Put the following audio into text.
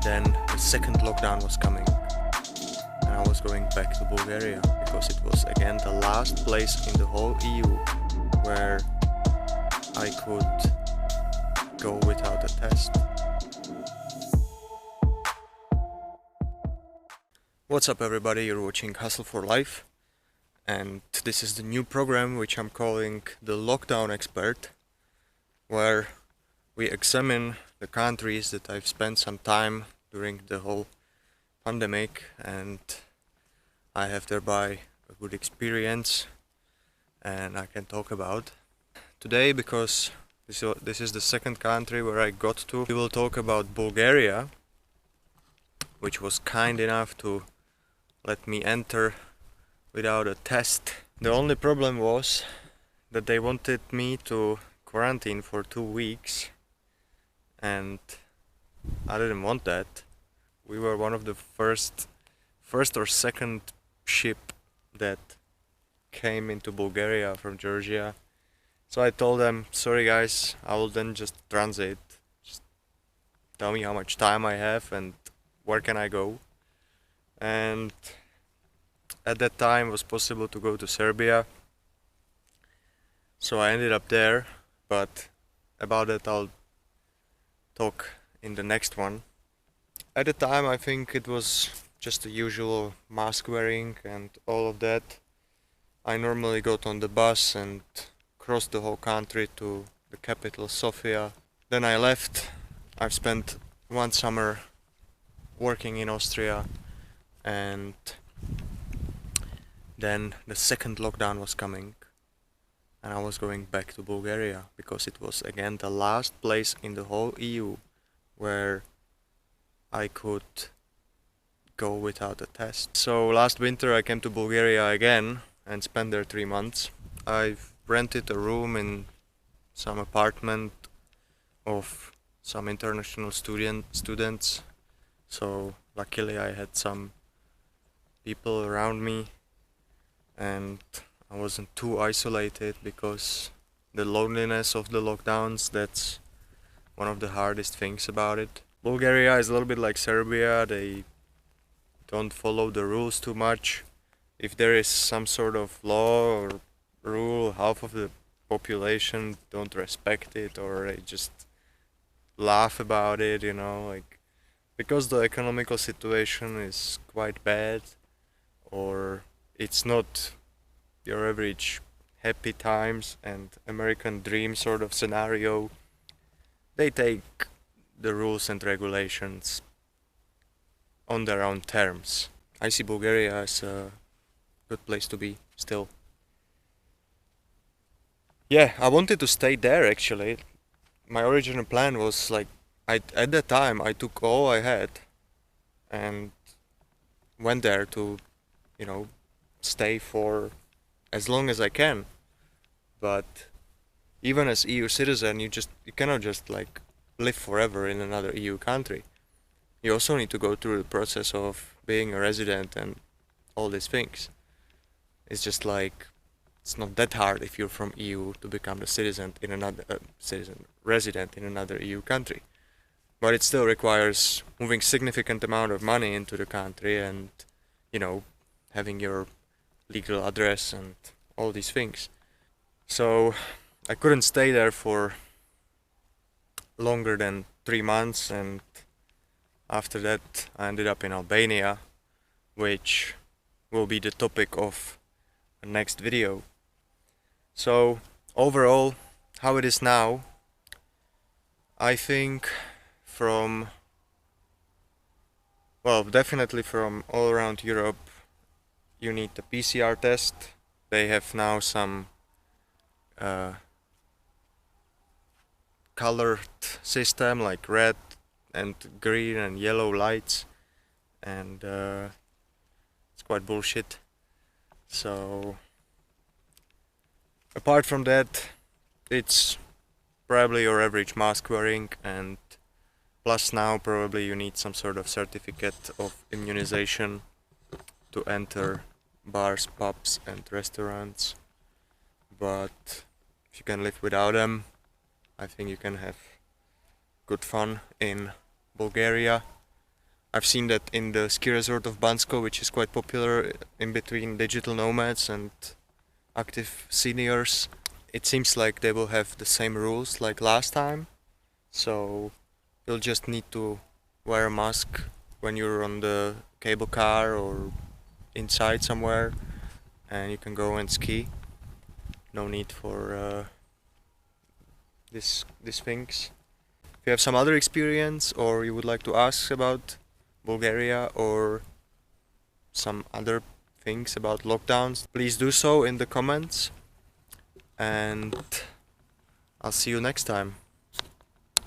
Then the second lockdown was coming, and I was going back to Bulgaria because it was again the last place in the whole EU where I could go without a test. What's up, everybody? You're watching Hustle for Life, and this is the new program which I'm calling the Lockdown Expert, where we examine the countries that I've spent some time during the whole pandemic, and I have thereby a good experience and I can talk about. Today, because this is the second country where I got to, we will talk about Bulgaria, which was kind enough to let me enter without a test. The only problem was that they wanted me to quarantine for 2 weeks, and I didn't want that. We were one of the first or second ship that came into Bulgaria from Georgia. So I told them, sorry guys, I will then just transit. Just tell me how much time I have and where can I go. And at that time it was possible to go to Serbia. So I ended up there, but about that I'll talk in the next one. At the time I think it was just the usual mask wearing and all of that. I normally got on the bus and crossed the whole country to the capital, Sofia. Then I left. I've spent one summer working in Austria, and then the second lockdown was coming, and I was going back to Bulgaria because it was again the last place in the whole EU where I could go without a test. So last winter I came to Bulgaria again and spent there 3 months. I've rented a room in some apartment of some international students, so luckily I had some people around me and I wasn't too isolated, because the loneliness of the lockdowns, that's one of the hardest things about it. Bulgaria is a little bit like Serbia. They don't follow the rules too much. If there is some sort of law or rule, half of the population don't respect it, or they just laugh about it, like, because the economical situation is quite bad, or it's not your average happy times and American dream sort of scenario. They take the rules and regulations on their own terms. I see Bulgaria as a good place to be still. Yeah, I wanted to stay there actually. My original plan was like, at that time I took all I had and went there to, stay for as long as I can. But even as EU citizen, you cannot just like live forever in another EU country. You also need to go through the process of being a resident and all these things. It's just like, it's not that hard if you're from EU to become the resident in another EU country. But it still requires moving significant amount of money into the country and, having your legal address and all these things. So I couldn't stay there for longer than 3 months, and after that I ended up in Albania, which will be the topic of the next video. So overall, how it is now, I think definitely from all around Europe, you need the PCR test. They have now some colored system like red and green and yellow lights, and it's quite bullshit. So apart from that, it's probably your average mask wearing, and plus now probably you need some sort of certificate of immunization to enter bars, pubs and restaurants. But if you can live without them, I think you can have good fun in Bulgaria. I've seen that in the ski resort of Bansko, which is quite popular in between digital nomads and active seniors. It seems like they will have the same rules like last time, so you'll just need to wear a mask when you're on the cable car or inside somewhere, and you can go and ski. No need for these things. If you have some other experience or you would like to ask about Bulgaria or some other things about lockdowns, please do so in the comments, and I'll see you next time.